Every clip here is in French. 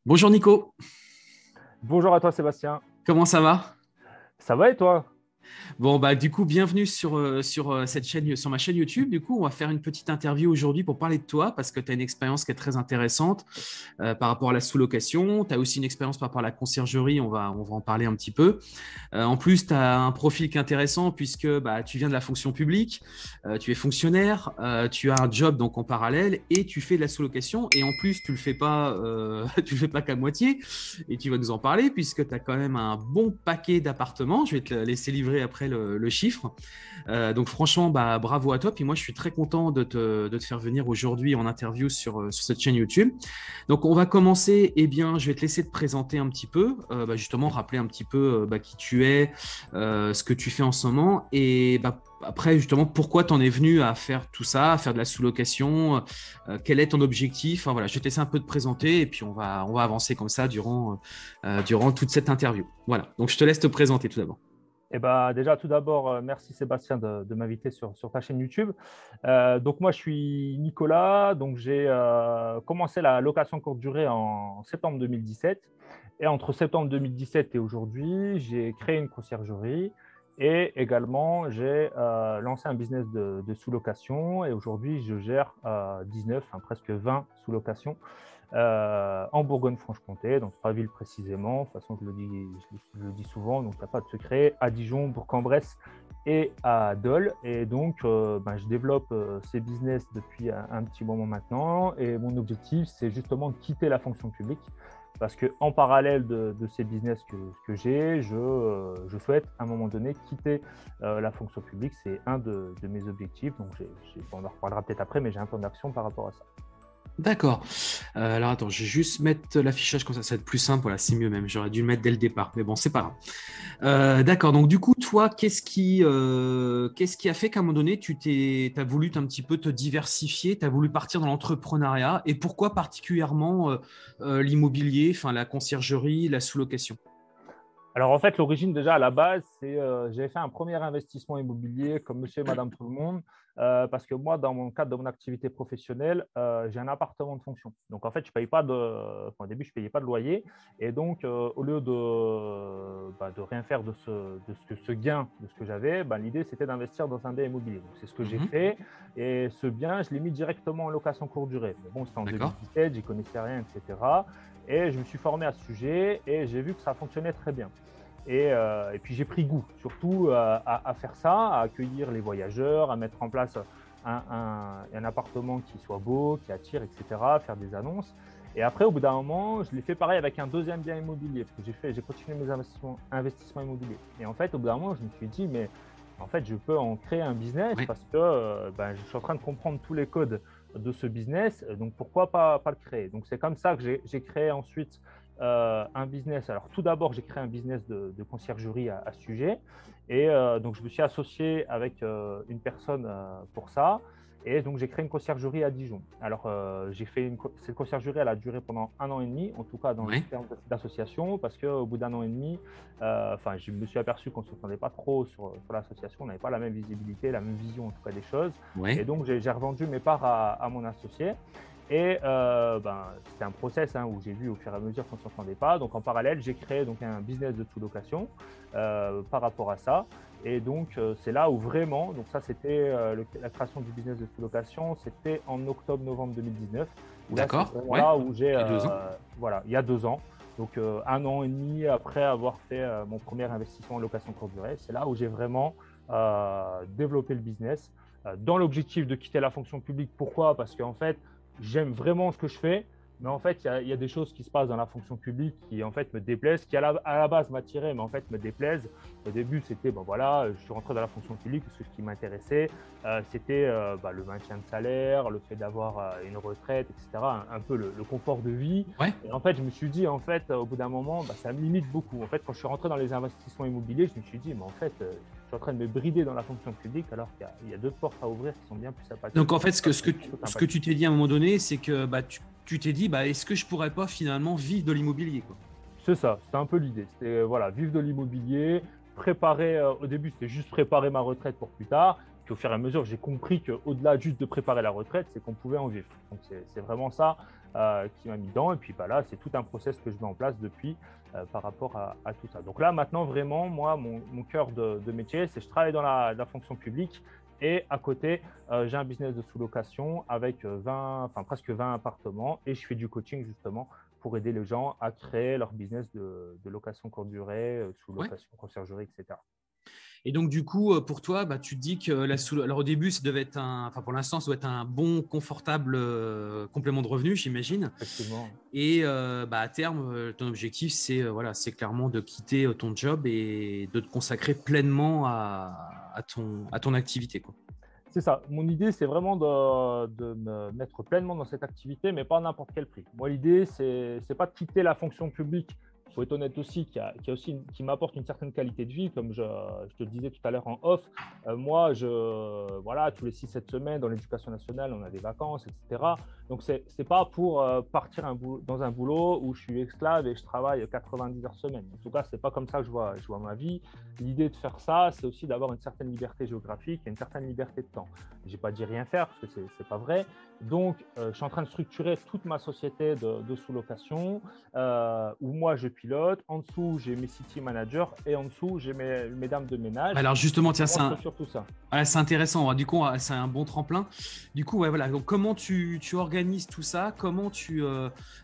Bonjour Nico, Bonjour à toi Sébastien, comment ça va? ça va et toi? Bon, bah, du coup, bienvenue sur cette chaîne, sur ma chaîne YouTube. Du coup, on va faire une petite interview aujourd'hui pour parler de toi parce que tu as une expérience qui est très intéressante par rapport à la sous-location. Tu as aussi une expérience par rapport à la conciergerie, on va en parler un petit peu. En plus, tu as un profil qui est intéressant puisque bah, tu viens de la fonction publique, tu es fonctionnaire, tu as un job donc en parallèle et tu fais de la sous-location. Et en plus, tu le fais pas qu'à moitié. Et tu vas nous en parler puisque tu as quand même un bon paquet d'appartements. Je vais te laisser livrer après le chiffre. Donc franchement, bah, bravo à toi. Puis moi, je suis très content de te faire venir aujourd'hui en interview sur cette chaîne YouTube. Donc on va commencer. Eh bien, je vais te laisser te présenter un petit peu, bah, justement rappeler un petit peu bah, qui tu es, ce que tu fais en ce moment. Et bah, après, justement, pourquoi tu en es venu à faire tout ça, à faire de la sous-location, quel est ton objectif. Enfin, voilà, je vais te laisser un peu te présenter et puis on va avancer comme ça durant toute cette interview. Voilà, donc je te laisse te présenter tout d'abord. Déjà tout d'abord, merci Sébastien de m'inviter sur ta chaîne YouTube. Donc moi je suis Nicolas, donc j'ai commencé la location courte durée en septembre 2017. Et entre septembre 2017 et aujourd'hui, j'ai créé une conciergerie et également j'ai lancé un business de sous-location et aujourd'hui je gère 19, enfin, presque 20 sous-locations en Bourgogne-Franche-Comté, dans trois villes précisément. De toute façon, je le dis souvent, donc il n'y a pas de secret, à Dijon, Bourg-en-Bresse et à Dole. Et donc, je développe ces business depuis un petit moment maintenant. Et mon objectif, c'est justement de quitter la fonction publique. Parce qu'en parallèle de ces business que j'ai, je souhaite à un moment donné quitter la fonction publique. C'est un de mes objectifs. Donc, on en reparlera peut-être après, mais j'ai un plan d'action par rapport à ça. D'accord. Alors attends, je vais juste mettre l'affichage comme ça va être plus simple. Voilà, c'est mieux même. J'aurais dû le mettre dès le départ, mais bon, c'est pas grave. D'accord. Donc du coup, toi, qu'est-ce qui a fait qu'à un moment donné, t'as voulu un petit peu te diversifier, tu as voulu partir dans l'entrepreneuriat, et pourquoi particulièrement l'immobilier, enfin la conciergerie, la sous-location? Alors en fait, l'origine déjà à la base, c'est j'avais fait un premier investissement immobilier comme monsieur et madame tout le monde, parce que moi, dans mon cadre de mon activité professionnelle, j'ai un appartement de fonction. Donc en fait, je paye pas au début, je ne payais pas de loyer. Et donc, au lieu de rien faire de ce gain, de ce que j'avais, l'idée, c'était d'investir dans un bien immobilier. Donc c'est ce que j'ai Mhm. fait. Et ce bien, je l'ai mis directement en location courte durée. Mais bon, c'était en D'accord. 2017, j'y connaissais rien, etc. Et je me suis formé à ce sujet et j'ai vu que ça fonctionnait très bien. Et puis j'ai pris goût surtout à faire ça, à accueillir les voyageurs, à mettre en place un appartement qui soit beau, qui attire, etc., faire des annonces. Et après, au bout d'un moment, je l'ai fait pareil avec un deuxième bien immobilier, parce que j'ai continué mes investissements immobiliers. Et en fait, au bout d'un moment, je me suis dit, mais en fait, je peux en créer un business Oui. parce que je suis en train de comprendre tous les codes de ce business, donc pourquoi pas le créer. Donc c'est comme ça que j'ai créé ensuite un business. Alors, tout d'abord, j'ai créé un business de conciergerie à ce sujet. Et donc, je me suis associé avec une personne pour ça. Et donc, j'ai créé une conciergerie à Dijon. Alors, cette conciergerie, elle a duré pendant 1 an et demi, en tout cas dans Oui. l'expérience d'association, parce qu'au bout d'1 an et demi, je me suis aperçu qu'on ne s'entendait pas trop sur l'association. On n'avait pas la même visibilité, la même vision, en tout cas, des choses. Et Oui. donc, j'ai revendu mes parts à mon associé. Et c'était un process où j'ai vu au fur et à mesure qu'on ne s'entendait pas. Donc en parallèle, j'ai créé donc un business de sous-location par rapport à ça. Et donc c'est là où vraiment, donc ça c'était la création du business de sous-location, c'était en octobre-novembre 2019. Où là, c'est D'accord. vraiment Ouais. là où j'ai, Il y a 2 ans. voilà, il y a 2 ans. Donc 1 an et demi après avoir fait mon premier investissement en location courte durée, c'est là où j'ai vraiment développé le business dans l'objectif de quitter la fonction publique. Pourquoi? Parce qu'en fait, j'aime vraiment ce que je fais, mais en fait, il y a des choses qui se passent dans la fonction publique qui en fait me déplaisent, qui à la base m'attiraient, mais en fait me déplaisent. Au début, c'était, voilà, je suis rentré dans la fonction publique parce que ce qui m'intéressait, c'était le maintien de salaire, le fait d'avoir une retraite, etc., un peu le confort de vie. Ouais. Et en fait, je me suis dit, en fait, au bout d'un moment, ça me limite beaucoup. En fait, quand je suis rentré dans les investissements immobiliers, je me suis dit, mais en fait, je suis en train de me brider dans la fonction publique alors qu'il y a d'autres portes à ouvrir qui sont bien plus sympathiques. Donc en fait, ce que, ce que, tu- Plutôt ce que sympathiques. tu t'es dit à un moment donné, c'est que bah, tu t'es dit, bah, est-ce que je pourrais pas finalement vivre de l'immobilier, quoi. C'est ça, c'était un peu l'idée. C'était voilà, vivre de l'immobilier, préparer, au début, c'était juste préparer ma retraite pour plus tard. Puis au fur et à mesure, j'ai compris qu'au-delà juste de préparer la retraite, c'est qu'on pouvait en vivre. Donc c'est vraiment ça qui m'a mis dedans. Et puis là, c'est tout un process que je mets en place depuis par rapport à tout ça. Donc là, maintenant, vraiment, moi, mon cœur de métier, c'est que je travaille dans la fonction publique. Et à côté, j'ai un business de sous-location avec presque 20 appartements et je fais du coaching justement pour aider les gens à créer leur business de location courte durée, sous-location, conciergerie, etc. Et donc, du coup, pour toi, tu te dis que alors au début, ça devait être pour l'instant, ça doit être un bon, confortable complément de revenu, j'imagine. Effectivement. Et à terme, ton objectif, c'est clairement de quitter ton job et de te consacrer pleinement à ton activité, quoi. C'est ça. Mon idée, c'est vraiment de me mettre pleinement dans cette activité, mais pas à n'importe quel prix. Moi, l'idée, c'est pas de quitter la fonction publique. Il faut être honnête aussi, qui m'apporte une certaine qualité de vie, comme je te le disais tout à l'heure en off. Moi, tous les 6-7 semaines, dans l'éducation nationale, on a des vacances, etc. Donc, ce n'est pas pour partir dans un boulot où je suis esclave et je travaille 90 heures semaine. En tout cas, ce n'est pas comme ça que je vois ma vie. L'idée de faire ça, c'est aussi d'avoir une certaine liberté géographique et une certaine liberté de temps. Je n'ai pas dit rien faire, parce que ce n'est pas vrai. Donc, je suis en train de structurer toute ma société de sous-location où moi, je pilote. En dessous, j'ai mes city managers et en dessous, j'ai mes dames de ménage. Alors justement, tiens, c'est intéressant. Du coup, c'est un bon tremplin. Du coup, donc, comment tu organises tout ça? Comment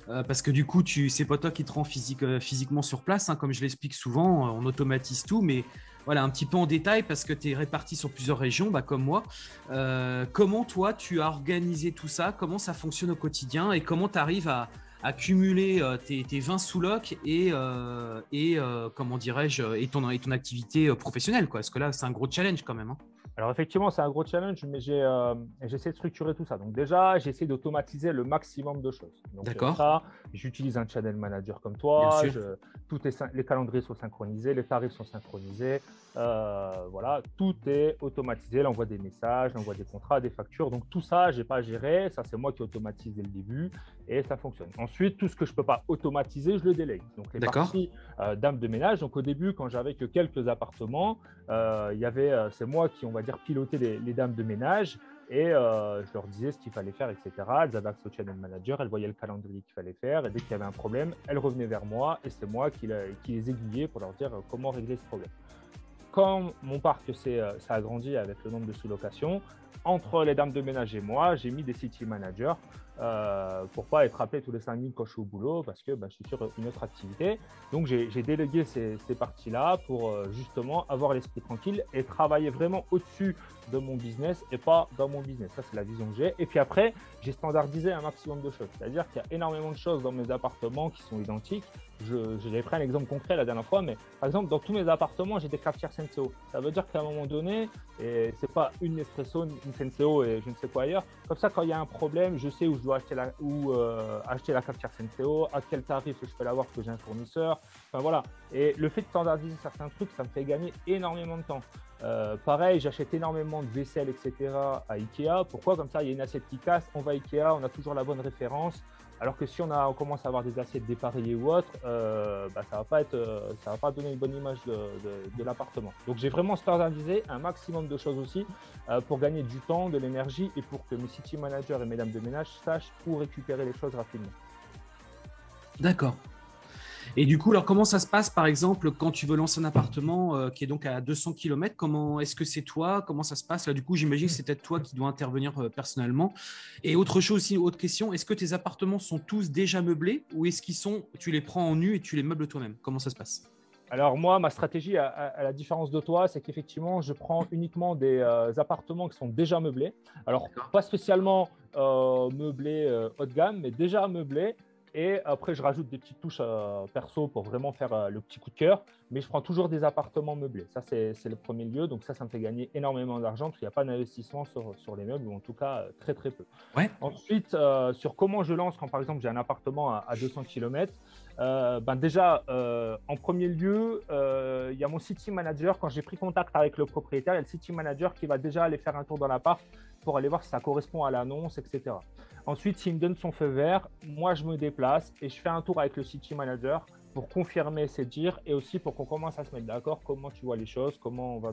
parce que du coup, c'est pas toi qui te rends physiquement sur place, hein, comme je l'explique souvent, on automatise tout, mais voilà, un petit peu en détail parce que tu es réparti sur plusieurs régions, comme moi. Comment toi, tu as organisé tout ça? Comment ça fonctionne au quotidien et comment tu arrives à cumuler tes 20 sous-locs et comment dirais-je, et ton activité professionnelle, quoi? Parce que là, c'est un gros challenge quand même, hein. Alors effectivement, c'est un gros challenge, mais j'essaie de structurer tout ça. Donc déjà, j'essaie d'automatiser le maximum de choses. Donc d'accord. J'utilise un channel manager comme toi. Bien sûr. Les calendriers sont synchronisés, les tarifs sont synchronisés. Tout est automatisé. L'envoi des messages, l'envoi des contrats, des factures. Donc tout ça, je n'ai pas à gérer. Ça, c'est moi qui automatise dès le début et ça fonctionne. Ensuite, tout ce que je ne peux pas automatiser, je le délègue. Donc les parties dames de ménage. Donc au début, quand j'avais que quelques appartements, c'est moi qui, on va dire, piloter les dames de ménage et je leur disais ce qu'il fallait faire, etc. Elles avaient accès au channel manager, elles voyaient le calendrier qu'il fallait faire et dès qu'il y avait un problème, elles revenaient vers moi et c'est moi qui les aiguillais pour leur dire comment régler ce problème. Quand mon parc ça a grandi avec le nombre de sous-locations, entre les dames de ménage et moi, j'ai mis des city managers pour ne pas être appelé tous les 5 minutes quand je suis au boulot parce que je suis sur une autre activité. Donc, j'ai délégué ces parties-là pour justement avoir l'esprit tranquille et travailler vraiment au-dessus de mon business et pas dans mon business. Ça, c'est la vision que j'ai. Et puis après, j'ai standardisé un maximum de choses. C'est-à-dire qu'il y a énormément de choses dans mes appartements qui sont identiques. J'ai pris un exemple concret la dernière fois, mais par exemple, dans tous mes appartements, j'ai des cafetières Senseo. Ça veut dire qu'à un moment donné, et c'est pas une Nespresso, une Senseo et je ne sais quoi ailleurs. Comme ça, quand il y a un problème, je sais où je dois acheter la cafetière Senseo, à quel tarif je peux l'avoir parce que j'ai un fournisseur. Enfin voilà. Et le fait de standardiser certains trucs, ça me fait gagner énormément de temps. Pareil, j'achète énormément de vaisselle, etc. à Ikea. Pourquoi? Comme ça, il y a une assiette qui casse, on va à Ikea, on a toujours la bonne référence. Alors que si on commence à avoir des assiettes dépareillées ou autres, ça va pas donner une bonne image de l'appartement. Donc j'ai vraiment standardisé un maximum de choses aussi pour gagner du temps, de l'énergie et pour que mes city managers et mes dames de ménage sachent où récupérer les choses rapidement. D'accord. Et du coup, alors comment ça se passe, par exemple, quand tu veux lancer un appartement qui est donc à 200 km, est-ce que c'est toi? Comment ça se passe? Là, du coup, j'imagine que c'est peut-être toi qui dois intervenir personnellement. Et autre chose aussi, autre question, est-ce que tes appartements sont tous déjà meublés ou est-ce tu les prends en nu et tu les meubles toi-même? Comment ça se passe? Alors moi, ma stratégie, à la différence de toi, c'est qu'effectivement, je prends uniquement des appartements qui sont déjà meublés. Alors, pas spécialement meublés haut de gamme, mais déjà meublés. Et après, je rajoute des petites touches perso pour vraiment faire le petit coup de cœur. Mais je prends toujours des appartements meublés. Ça, c'est le premier lieu. Donc ça me fait gagner énormément d'argent parce qu'il n'y a pas d'investissement sur les meubles, ou en tout cas très, très peu. Ouais. Ensuite, sur comment je lance quand, par exemple, j'ai un appartement à 200 km. Déjà, en premier lieu, il y a mon city manager. Quand j'ai pris contact avec le propriétaire, il y a le city manager qui va déjà aller faire un tour dans l'appart pour aller voir si ça correspond à l'annonce, etc. Ensuite, s'il me donne son feu vert, moi, je me déplace et je fais un tour avec le city manager pour confirmer ses dires et aussi pour qu'on commence à se mettre d'accord comment tu vois les choses, comment on va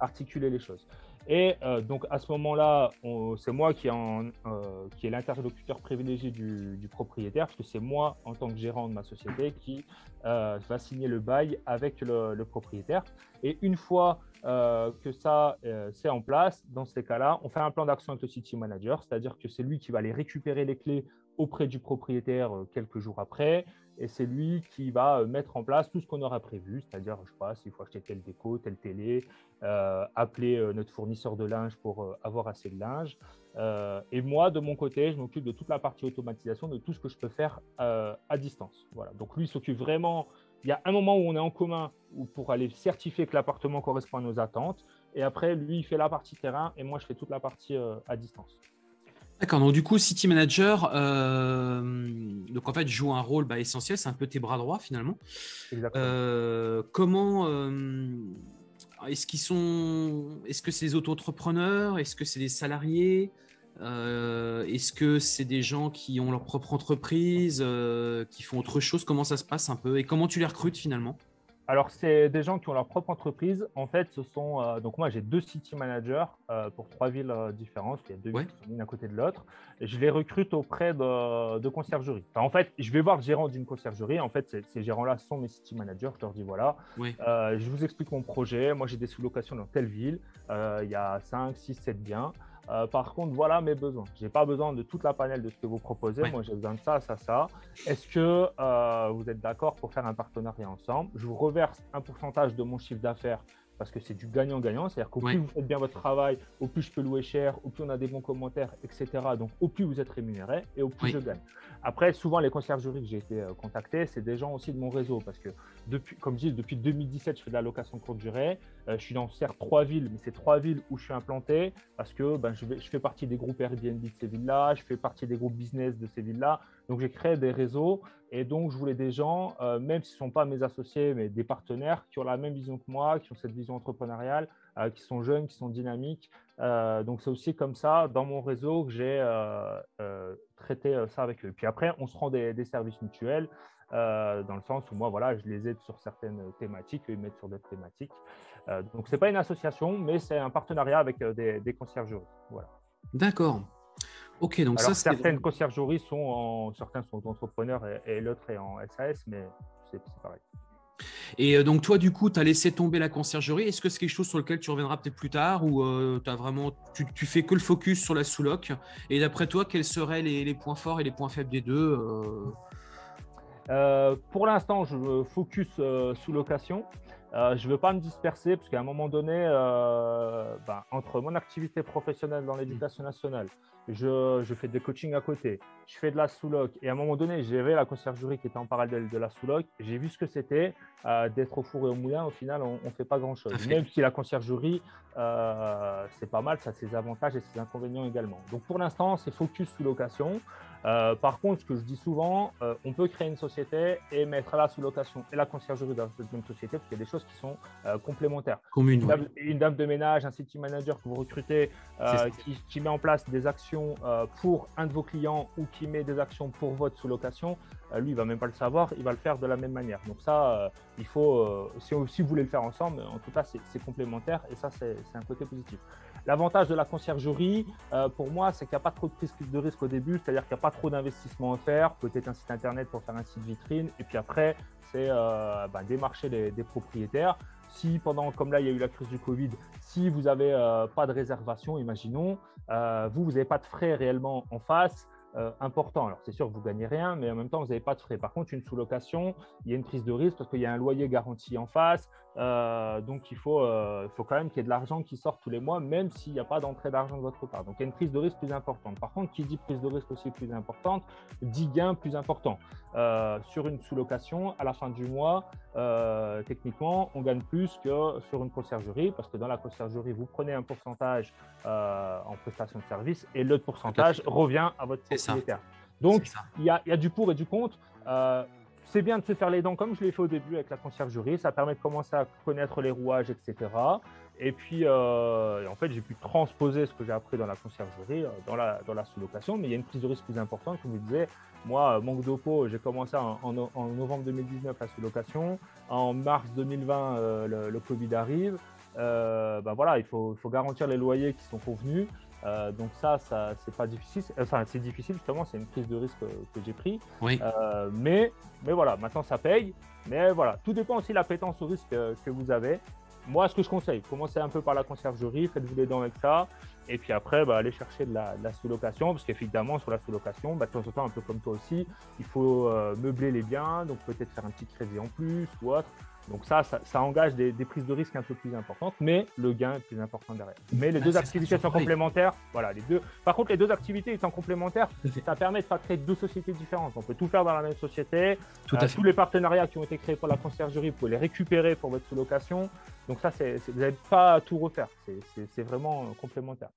articuler les choses. Et donc, à ce moment-là, c'est moi qui est l'interlocuteur privilégié du propriétaire, parce que c'est moi, en tant que gérant de ma société, qui va signer le bail avec le propriétaire. Et une fois que ça, c'est en place, dans ces cas-là, on fait un plan d'action avec le city manager, c'est-à-dire que c'est lui qui va aller récupérer les clés auprès du propriétaire quelques jours après, et c'est lui qui va mettre en place tout ce qu'on aura prévu, c'est-à-dire, je ne sais pas, s'il faut acheter telle déco, telle télé, appeler notre fournisseur de linge pour avoir assez de linge. Et moi, de mon côté, je m'occupe de toute la partie automatisation, de tout ce que je peux faire à distance. Voilà. Donc, lui, il s'occupe vraiment. Il y a un moment où on est en commun pour aller certifier que l'appartement correspond à nos attentes. Et après, lui, il fait la partie terrain et moi, je fais toute la partie à distance. D'accord, donc du coup, City Manager, donc en fait, joue un rôle essentiel, c'est un peu tes bras droits finalement. Exactement. Comment est-ce que c'est des auto-entrepreneurs? Est-ce que c'est des salariés? Est-ce que c'est des gens qui ont leur propre entreprise, qui font autre chose? Comment ça se passe un peu? Et comment tu les recrutes finalement? Alors, c'est des gens qui ont leur propre entreprise. En fait, ce sont. Donc, moi, j'ai 2 city managers pour 3 villes différentes. Il y a 2 villes qui sont l'une à côté de l'autre. Et je les recrute auprès de conciergeries. Enfin, en fait, je vais voir le gérant d'une conciergerie. En fait, ces gérants-là sont mes city managers. Je leur dis voilà, je vous explique mon projet. Moi, j'ai des sous-locations dans telle ville. Il y a 5, 6, 7 biens. Par contre, voilà mes besoins. Je n'ai pas besoin de toute la panel de ce que vous proposez. Moi, j'ai besoin de ça, ça, ça. Est-ce que vous êtes d'accord pour faire un partenariat ensemble? Je vous reverse un pourcentage de mon chiffre d'affaires parce que c'est du gagnant-gagnant. C'est-à-dire qu'au plus vous faites bien votre travail, au plus je peux louer cher, au plus on a des bons commentaires, etc. Donc, au plus vous êtes rémunéré et au plus je gagne. Après, souvent, les conciergeries que j'ai été contacté, c'est des gens aussi de mon réseau parce que, comme je dis, depuis 2017, je fais de la location courte durée. Je suis dans certes 3 villes, mais c'est 3 villes où je suis implanté parce que je fais partie des groupes Airbnb de ces villes-là, je fais partie des groupes business de ces villes-là. Donc, j'ai créé des réseaux et donc, je voulais des gens, même s'ils ne sont pas mes associés, mais des partenaires qui ont la même vision que moi, qui ont cette vision entrepreneuriale, qui sont jeunes, qui sont dynamiques. Donc, c'est aussi comme ça, dans mon réseau, que j'ai traité ça avec eux. Puis après, on se rend des services mutuels dans le sens où moi, voilà, je les aide sur certaines thématiques, eux, ils m'aident sur d'autres thématiques. Donc, ce n'est pas une association, mais c'est un partenariat avec des conciergeries. Voilà. D'accord. Ok, donc alors, ça, certaines conciergeries certains sont entrepreneurs et l'autre est en SAS, mais c'est pareil. Et donc, toi, du coup, tu as laissé tomber la conciergerie. Est-ce que c'est quelque chose sur lequel tu reviendras peut-être plus tard ou tu fais que le focus sur la sous-loc? Et d'après toi, quels seraient les points forts et les points faibles des deux? Pour l'instant, je me focus sous-location. Je ne veux pas me disperser parce qu'à un moment donné, entre mon activité professionnelle dans l'éducation nationale, je fais des coachings à côté, je fais de la sous-loc et à un moment donné, j'avais la conciergerie qui était en parallèle de la sous-loc. J'ai vu ce que c'était d'être au four et au moulin. Au final, on ne fait pas grand-chose. Même si la conciergerie, c'est pas mal, ça a ses avantages et ses inconvénients également. Donc pour l'instant, c'est focus sous-location. Par contre, ce que je dis souvent, on peut créer une société et mettre la sous-location et la conciergerie dans cette même société parce qu'il y a des choses qui sont complémentaires. Une dame de ménage, un city manager que vous recrutez qui met en place des actions pour un de vos clients ou qui met des actions pour votre sous-location, lui, il ne va même pas le savoir, il va le faire de la même manière. Donc ça, il faut, si vous voulez le faire ensemble, en tout cas, c'est complémentaire et ça, c'est un côté positif. L'avantage de la conciergerie, pour moi, c'est qu'il n'y a pas trop de prise de risque au début, c'est-à-dire qu'il n'y a pas trop d'investissement à faire, peut-être un site internet pour faire un site vitrine, et puis après, c'est démarcher des propriétaires. Si comme là, il y a eu la crise du Covid, si vous n'avez pas de réservation, imaginons, vous n'avez pas de frais réellement en face, important. Alors, c'est sûr que vous ne gagnez rien, mais en même temps, vous n'avez pas de frais. Par contre, une sous-location, il y a une prise de risque parce qu'il y a un loyer garanti en face. Donc, il faut quand même qu'il y ait de l'argent qui sort tous les mois, même s'il n'y a pas d'entrée d'argent de votre part. Donc, il y a une prise de risque plus importante. Par contre, qui dit prise de risque aussi plus importante, dit gain plus important. Sur une sous-location, à la fin du mois, techniquement, on gagne plus que sur une conciergerie parce que dans la conciergerie, vous prenez un pourcentage en prestation de service et l'autre pourcentage revient à votre propriétaire. Donc, il y a du pour et du contre. c'est bien de se faire les dents comme je l'ai fait au début avec la conciergerie. Ça permet de commencer à connaître les rouages, etc. Et puis, en fait, j'ai pu transposer ce que j'ai appris dans la conciergerie dans la sous-location. Mais il y a une prise de risque plus importante. Comme je disais, moi, manque de peau, j'ai commencé en novembre 2019 la sous-location. En mars 2020, le Covid arrive. Voilà, il faut garantir les loyers qui sont convenus. Donc ça c'est pas difficile. Enfin, c'est difficile justement, c'est une prise de risque que j'ai pris. Oui. Mais voilà, maintenant ça paye. Mais voilà, tout dépend aussi de l'appétence au risque que vous avez. Moi, ce que je conseille, commencez un peu par la conciergerie, faites-vous les dents avec ça. Et puis après, allez chercher de la sous-location, parce qu'évidemment, sur la sous-location, de temps en temps, un peu comme toi aussi, il faut meubler les biens, donc peut-être faire un petit crédit en plus ou autre. Donc ça engage des prises de risque un peu plus importantes, mais le gain est plus important derrière. Mais les deux activités sont complémentaires. Voilà, les deux. Par contre, les deux activités étant complémentaires, ça permet de pas créer deux sociétés différentes. On peut tout faire dans la même société. Tous les partenariats qui ont été créés pour la conciergerie, vous pouvez les récupérer pour votre sous-location. Donc ça, vous n'avez pas à tout refaire. C'est vraiment complémentaire.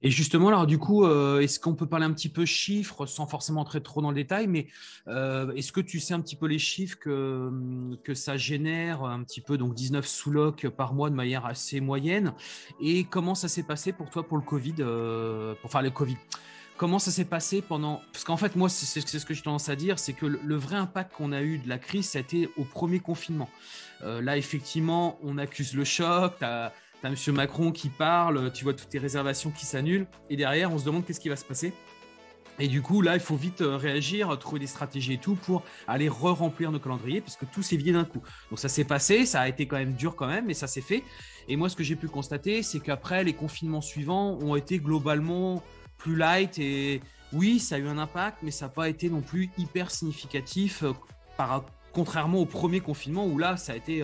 Et justement, alors du coup, est-ce qu'on peut parler un petit peu chiffres sans forcément entrer trop dans le détail, mais est-ce que tu sais un petit peu les chiffres que ça génère un petit peu, donc 19 sous-locs par mois de manière assez moyenne, et comment ça s'est passé pour toi pour le Covid, le Covid? Comment ça s'est passé pendant… Parce qu'en fait, moi, c'est ce que j'ai tendance à dire, c'est que le vrai impact qu'on a eu de la crise, ça a été au premier confinement. Là, effectivement, on accuse le choc, t'as M. Macron qui parle, tu vois toutes tes réservations qui s'annulent, et derrière, on se demande qu'est-ce qui va se passer. Et du coup, là, il faut vite réagir, trouver des stratégies et tout pour aller re-remplir nos calendriers, puisque tout s'est vidé d'un coup. Donc ça s'est passé, ça a été quand même dur quand même, mais ça s'est fait. Et moi, ce que j'ai pu constater, c'est qu'après, les confinements suivants ont été globalement plus light. Et oui, ça a eu un impact, mais ça n'a pas été non plus hyper significatif, contrairement au premier confinement où là, ça a été…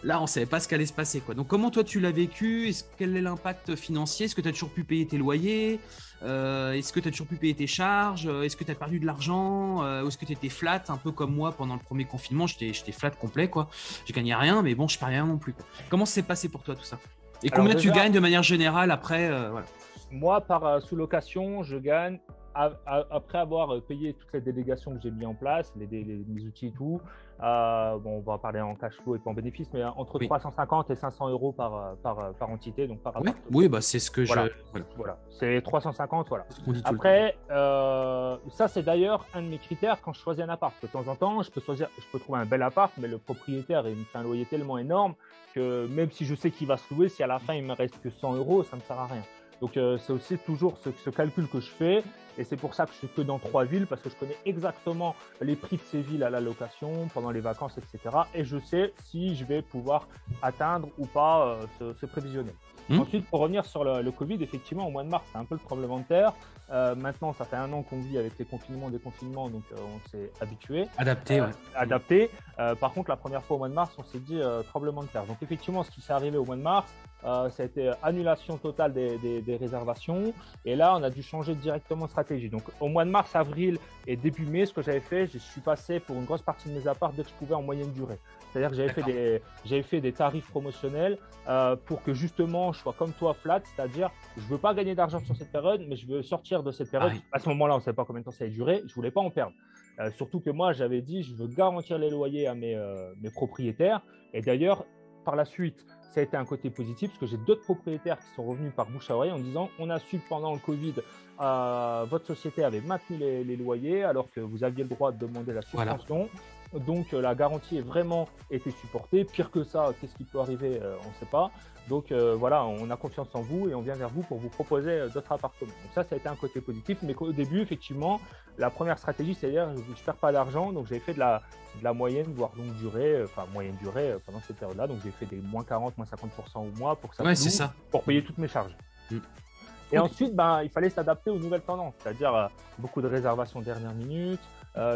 Là, on ne savait pas ce qu'allait se passer, quoi. Donc, comment toi, tu l'as vécu? Quel est l'impact financier? Est-ce que tu as toujours pu payer tes loyers? Est-ce que tu as toujours pu payer tes charges? Est-ce que tu as perdu de l'argent? Ou est-ce que tu étais flat, un peu comme moi pendant le premier confinement? J'étais flat complet, quoi. Je gagnais rien, mais bon, je ne perdais rien non plus, quoi. Comment s'est passé pour toi tout ça? Et combien tu gagnes de manière générale après voilà. Moi, par sous-location, je gagne après avoir payé toutes les délégations que j'ai mis en place, mes outils et tout. On va parler en cash flow et pas en bénéfice, mais entre 350 et 500 euros par entité, donc par appartement. Oui, c'est ce que voilà. C'est 350, voilà. Après, ça c'est d'ailleurs un de mes critères quand je choisis un appart. De temps en temps, je peux trouver un bel appart, mais le propriétaire il me fait un loyer tellement énorme que même si je sais qu'il va se louer, si à la fin il me reste que 100 euros, ça ne me sert à rien. Donc, c'est aussi toujours ce calcul que je fais. Et c'est pour ça que je suis que dans 3 villes, parce que je connais exactement les prix de ces villes à la location, pendant les vacances, etc. Et je sais si je vais pouvoir atteindre ou pas ce prévisionnel. Ensuite, pour revenir sur le Covid, effectivement, au mois de mars, c'est un peu le tremblement de terre. Maintenant, ça fait 1 an qu'on vit avec les confinements, déconfinements, donc on s'est habitué. Adapté. Par contre, la première fois au mois de mars, on s'est dit tremblement de terre. Donc, effectivement, ce qui s'est arrivé au mois de mars, ça a été annulation totale des réservations. Et là, on a dû changer directement de stratégie. Donc, au mois de mars, avril et début mai, ce que j'avais fait, je suis passé pour une grosse partie de mes apparts dès que je pouvais en moyenne durée. C'est-à-dire que j'avais fait des tarifs promotionnels pour que justement, je sois comme toi flat, c'est-à-dire je ne veux pas gagner d'argent sur cette période, mais je veux sortir de cette période. À ce moment-là, on ne savait pas combien de temps ça allait durer. Je ne voulais pas en perdre. Surtout que moi, j'avais dit, je veux garantir les loyers à mes propriétaires. Et d'ailleurs, par la suite, ça a été un côté positif parce que j'ai d'autres propriétaires qui sont revenus par bouche à oreille en disant on a su que pendant le Covid, votre société avait maintenu les loyers alors que vous aviez le droit de demander la suspension. Donc, la garantie est vraiment été supportée. Pire que ça, qu'est-ce qui peut arriver? On ne sait pas. Donc, voilà, on a confiance en vous et on vient vers vous pour vous proposer d'autres appartements. Donc, ça a été un côté positif. Mais au début, effectivement, la première stratégie, c'est-à-dire je ne perds pas d'argent. Donc, j'ai fait de la moyenne, voire longue durée, moyenne durée pendant cette période-là. Donc, j'ai fait des moins 40, moins 50% au mois pour pour payer toutes mes charges. Et ensuite, il fallait s'adapter aux nouvelles tendances, c'est-à-dire beaucoup de réservations dernière minute,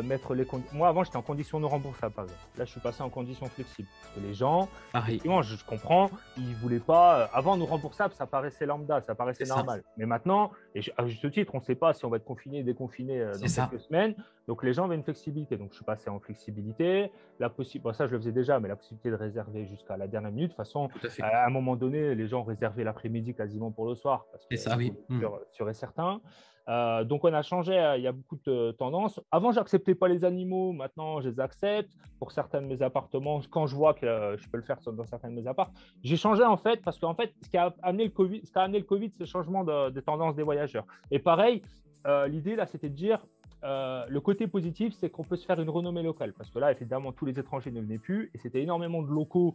mettre les Moi, avant, j'étais en condition non remboursable, par exemple. Là, je suis passé en condition flexible. Parce que les gens, effectivement, je comprends, ils ne voulaient pas… avant, nous remboursables, ça paraissait lambda, ça paraissait normal. Mais maintenant, et à juste titre, on ne sait pas si on va être confiné, déconfiné dans quelques semaines. Donc, les gens avaient une flexibilité. Donc, je suis passé en flexibilité. Ça, je le faisais déjà, mais la possibilité de réserver jusqu'à la dernière minute. De toute façon, à un moment donné, les gens réservaient l'après-midi quasiment pour le soir. Parce que sûr et certain. Donc, on a changé. Il y a beaucoup de tendances. Avant, je n'acceptais pas les animaux. Maintenant, je les accepte. Pour certains de mes appartements, quand je vois que je peux le faire dans certains de mes appartements, j'ai changé en fait parce qu'en fait, ce qui a amené le Covid, c'est le changement de tendance des voyageurs. Et pareil, l'idée là, c'était de dire le côté positif, c'est qu'on peut se faire une renommée locale parce que là, évidemment, tous les étrangers ne venaient plus et c'était énormément de locaux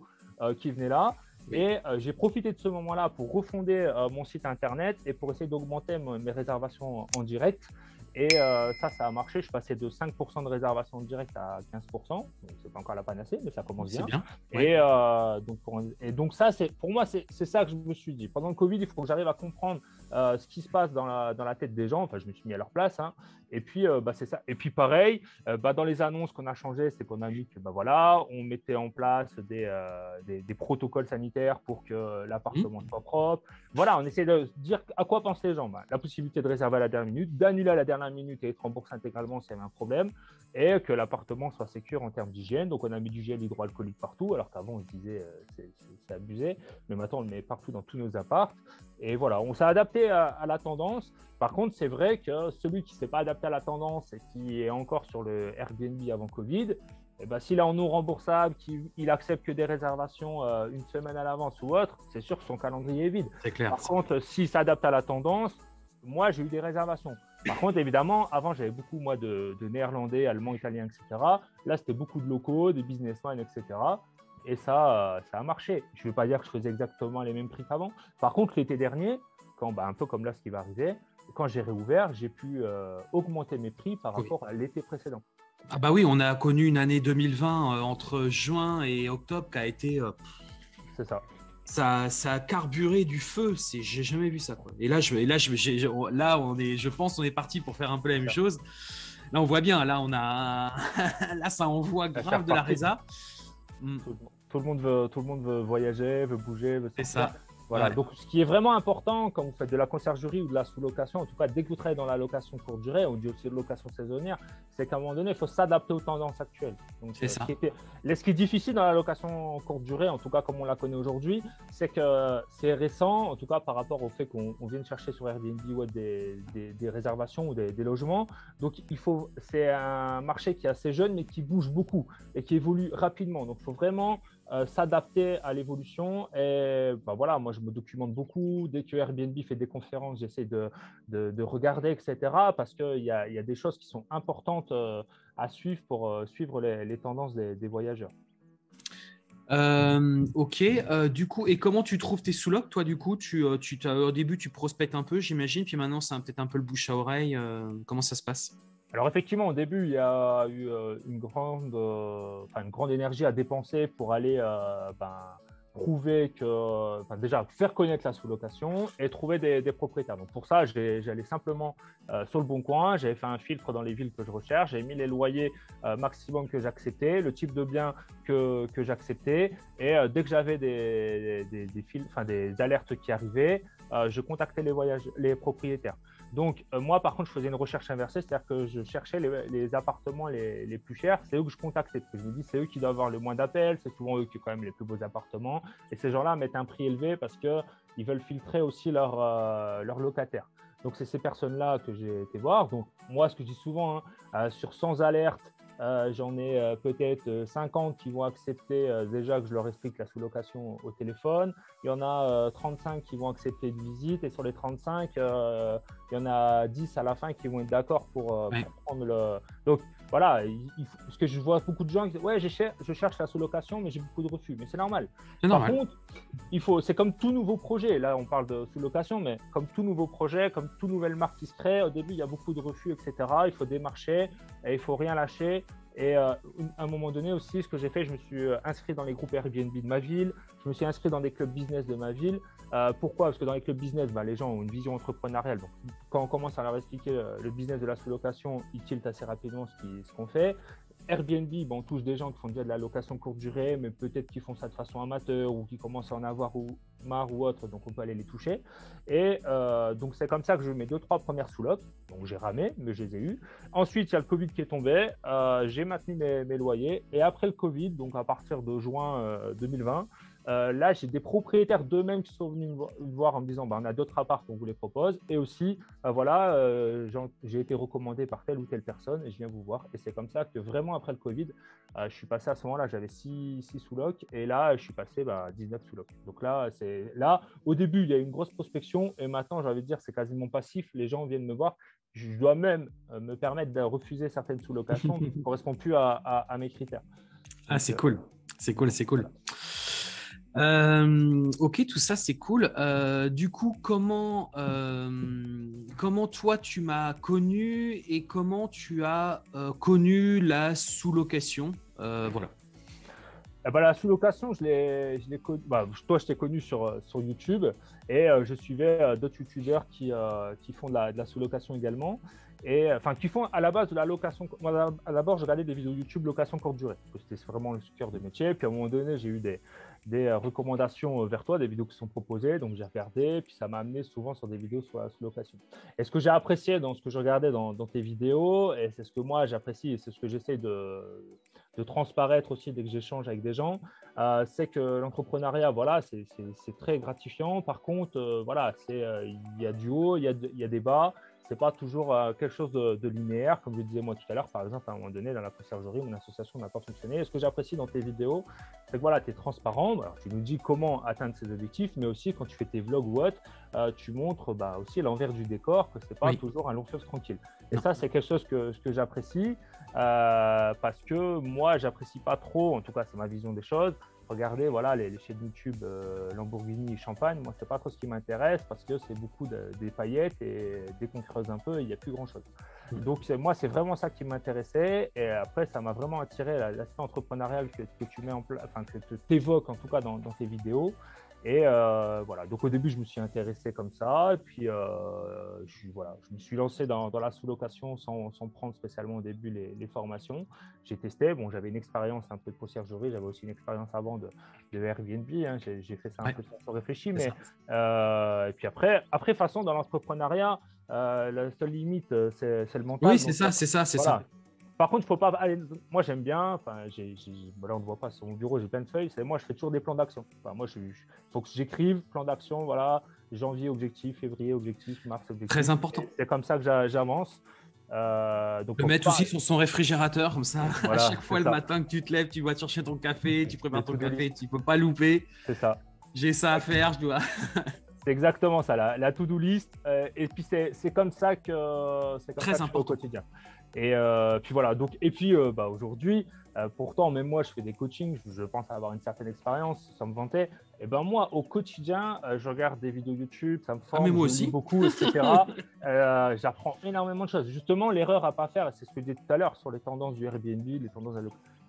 qui venaient là. Et j'ai profité de ce moment-là pour refonder mon site internet et pour essayer d'augmenter mes réservations en direct. Et ça a marché. Je passais de 5% de réservations en direct à 15%. Donc, c'est pas encore la panacée, mais ça commence bien. C'est bien. Donc ça, pour moi, c'est ça que je me suis dit. Pendant le Covid, il faut que j'arrive à comprendre ce qui se passe dans la tête des gens. Enfin, je me suis mis à leur place. Hein. Et puis, c'est ça. Et puis, pareil, dans les annonces qu'on a changées, c'est qu'on a mis que, voilà, on mettait en place des protocoles sanitaires pour que l'appartement soit propre. Voilà, on essaie de dire à quoi pensent les gens. La possibilité de réserver à la dernière minute, d'annuler à la dernière minute et être remboursé intégralement s'il y avait un problème, et que l'appartement soit sécure en termes d'hygiène. Donc, on a mis du gel hydroalcoolique partout, alors qu'avant, on disait c'est abusé. Mais maintenant, on le met partout dans tous nos apparts. Et voilà, on s'est adapté à la tendance. Par contre, c'est vrai que celui qui ne s'est pas adapté à la tendance et qui est encore sur le Airbnb avant Covid, s'il est en non remboursable, qu'il accepte que des réservations une semaine à l'avance ou autre, c'est sûr que son calendrier est vide. C'est clair. Par contre, s'il s'adapte à la tendance, moi, j'ai eu des réservations. Par contre, évidemment, avant, j'avais beaucoup, moi, de Néerlandais, Allemands, Italiens, etc. Là, c'était beaucoup de locaux, des businessmen, etc. Et ça a marché. Je ne veux pas dire que je faisais exactement les mêmes prix qu'avant. Par contre, l'été dernier, un peu comme là, ce qui va arriver, quand j'ai réouvert, j'ai pu augmenter mes prix par rapport à l'été précédent. Ah bah oui, on a connu une année 2020 entre juin et octobre qui a été… c'est ça. Ça a carburé du feu, j'ai jamais vu ça, quoi. Et là, je pense on est parti pour faire un peu la même chose. Là, on voit bien, là, là, ça envoie grave de la résa. Tout le monde veut voyager, veut bouger, veut sortir. C'est ça. Voilà. Ouais. Donc, ce qui est vraiment important quand vous faites de la conciergerie ou de la sous-location, en tout cas, dès que vous travaillez dans la location courte durée, on dit aussi de location saisonnière, c'est qu'à un moment donné, il faut s'adapter aux tendances actuelles. Donc, c'est ça. Ce qui est difficile dans la location courte durée, en tout cas comme on la connaît aujourd'hui, c'est que c'est récent, en tout cas par rapport au fait qu'on vienne chercher sur Airbnb ou des réservations ou des logements. Donc, c'est un marché qui est assez jeune, mais qui bouge beaucoup et qui évolue rapidement. Donc, il faut vraiment s'adapter à l'évolution. Et voilà, moi, je me documente beaucoup. Dès que Airbnb fait des conférences, j'essaie de regarder, etc. Parce qu'il y a des choses qui sont importantes à suivre pour suivre les tendances des voyageurs. Ok, du coup, et comment tu trouves tes sous-locs? Toi, du coup, au début, tu prospectes un peu, j'imagine, puis maintenant, c'est peut-être un peu le bouche à oreille. Comment ça se passe? Alors effectivement, au début, il y a eu une grande énergie à dépenser pour aller prouver déjà faire connaître la sous-location et trouver des propriétaires. Donc pour ça, j'allais simplement sur le Bon Coin, j'avais fait un filtre dans les villes que je recherche, j'avais mis les loyers maximum que j'acceptais, le type de bien que j'acceptais, et dès que j'avais des alertes qui arrivaient, je contactais les propriétaires. Donc, moi, par contre, je faisais une recherche inversée, c'est-à-dire que je cherchais les appartements les plus chers. C'est eux que je contactais, parce que je me dis, c'est eux qui doivent avoir le moins d'appels, c'est souvent eux qui ont quand même les plus beaux appartements. Et ces gens-là mettent un prix élevé parce qu'ils veulent filtrer aussi leurs locataires. Donc, c'est ces personnes-là que j'ai été voir. Donc, moi, ce que je dis souvent, sur 100 alertes, j'en ai peut-être 50 qui vont accepter déjà que je leur explique la sous-location au téléphone. Il y en a 35 qui vont accepter une visite et sur les 35, il y en a 10 à la fin qui vont être d'accord pour prendre le… Donc voilà, parce que je vois beaucoup de gens qui disent « Ouais, je cherche la sous-location, mais j'ai beaucoup de refus. » Mais c'est normal. Par contre, c'est comme tout nouveau projet. Là, on parle de sous-location, mais comme tout nouveau projet, comme toute nouvelle marque qui se crée, au début, il y a beaucoup de refus, etc. Il faut démarcher et il ne faut rien lâcher. Et à un moment donné aussi, ce que j'ai fait, je me suis inscrit dans les groupes Airbnb de ma ville, je me suis inscrit dans des clubs business de ma ville. Pourquoi? Parce que dans les clubs business, les gens ont une vision entrepreneuriale. Donc, quand on commence à leur expliquer le business de la sous-location, ils tiltent assez rapidement ce qu'on fait. Airbnb, on touche des gens qui font déjà de la location courte durée, mais peut-être qu'ils font ça de façon amateur ou qui commencent à en avoir marre ou autre, donc on peut aller les toucher. Et donc c'est comme ça que je mets 2-3 premières sous-locs. Donc j'ai ramé, mais je les ai eues. Ensuite, il y a le Covid qui est tombé. J'ai maintenu mes loyers. Et après le Covid, donc à partir de juin 2020, Là, j'ai des propriétaires d'eux-mêmes qui sont venus me voir en me disant on a d'autres apparts qu'on vous les propose. Et aussi, voilà, j'ai été recommandé par telle ou telle personne et je viens vous voir. Et c'est comme ça que vraiment après le Covid, je suis passé à ce moment-là, j'avais 6 sous-locs et là, je suis passé à 19 sous-locs. Donc là, au début, il y a une grosse prospection et maintenant, j'ai envie de dire, c'est quasiment passif. Les gens viennent me voir. Je dois même me permettre de refuser certaines sous-locations qui ne correspondent plus à mes critères. Ah, c'est cool. C'est cool, c'est cool. Ok, tout ça, c'est cool. Du coup, comment toi, tu m'as connu et comment tu as connu la sous-location voilà. La sous-location, je l'ai connu. Toi, je t'ai connu sur YouTube et je suivais d'autres YouTubeurs qui font de la sous-location également. Et qui font à la base de la location. Moi, d'abord, je regardais des vidéos YouTube location courte durée, parce que c'était vraiment le cœur de métier. Puis à un moment donné, j'ai eu des recommandations vers toi, des vidéos qui sont proposées. Donc, j'ai regardé, puis ça m'a amené souvent sur des vidéos sur la sous-location. Et ce que j'ai apprécié dans ce que je regardais dans tes vidéos, et c'est ce que moi j'apprécie, et c'est ce que j'essaie de transparaître aussi dès que j'échange avec des gens, c'est que l'entrepreneuriat, voilà, c'est très gratifiant. Par contre, voilà, il y a du haut, il y a des bas. C'est pas toujours quelque chose de linéaire. Comme je disais moi tout à l'heure, par exemple, à un moment donné, dans la conciergerie, mon association n'a pas fonctionné. Et ce que j'apprécie dans tes vidéos, c'est que voilà, tu es transparent. Alors, tu nous dis comment atteindre ses objectifs, mais aussi quand tu fais tes vlogs ou autre, tu montres aussi l'envers du décor, que c'est pas toujours un long fleuve tranquille. Et ça, c'est quelque chose que j'apprécie parce que moi, j'apprécie pas trop, en tout cas, c'est ma vision des choses. Regardez, voilà, les chaînes YouTube Lamborghini et Champagne, moi, c'est pas trop ce qui m'intéresse parce que c'est beaucoup des paillettes et dès qu'on creuse un peu, il n'y a plus grand-chose. Donc, moi, c'est vraiment ça qui m'intéressait. Et après, ça m'a vraiment attiré l'aspect entrepreneurial que tu mets en place, que tu évoques en tout cas dans tes vidéos. Et voilà, donc au début, je me suis intéressé comme ça. Et puis, je me suis lancé dans la sous-location sans prendre spécialement au début les formations. J'ai testé. Bon, j'avais une expérience un peu de conciergerie. J'avais aussi une expérience avant de Airbnb. Hein. J'ai fait ça un peu sans réfléchir. Mais, et puis après, de toute façon, dans l'entrepreneuriat, la seule limite, c'est le mental. Oui, c'est ça. Par contre, il faut pas aller. Moi, j'aime bien. Là, on ne voit pas sur mon bureau, j'ai plein de feuilles. Moi, je fais toujours des plans d'action. Moi, il faut que j'écrive plan d'action. Voilà, janvier, objectif, février, objectif, mars, objectif. Très important. C'est comme ça que j'avance. Donc, le mettre aussi sur son réfrigérateur, comme ça. Voilà, à chaque fois le matin que tu te lèves, tu vas chercher ton café, tu prépares ton café, tu ne peux pas louper. C'est ça. J'ai ça à faire, je dois. C'est exactement ça, la to-do list. Et puis, c'est comme ça que c'est comme ça que je fais au quotidien. Et puis voilà. Donc, et puis aujourd'hui, pourtant, même moi, je fais des coachings. Je pense avoir une certaine expérience, sans me vanter. Et ben moi, au quotidien, je regarde des vidéos YouTube, ça me forme, mais moi je aussi. lis beaucoup, etc. J'apprends énormément de choses. Justement, l'erreur à pas faire, c'est ce que je disais tout à l'heure sur les tendances du Airbnb, les tendances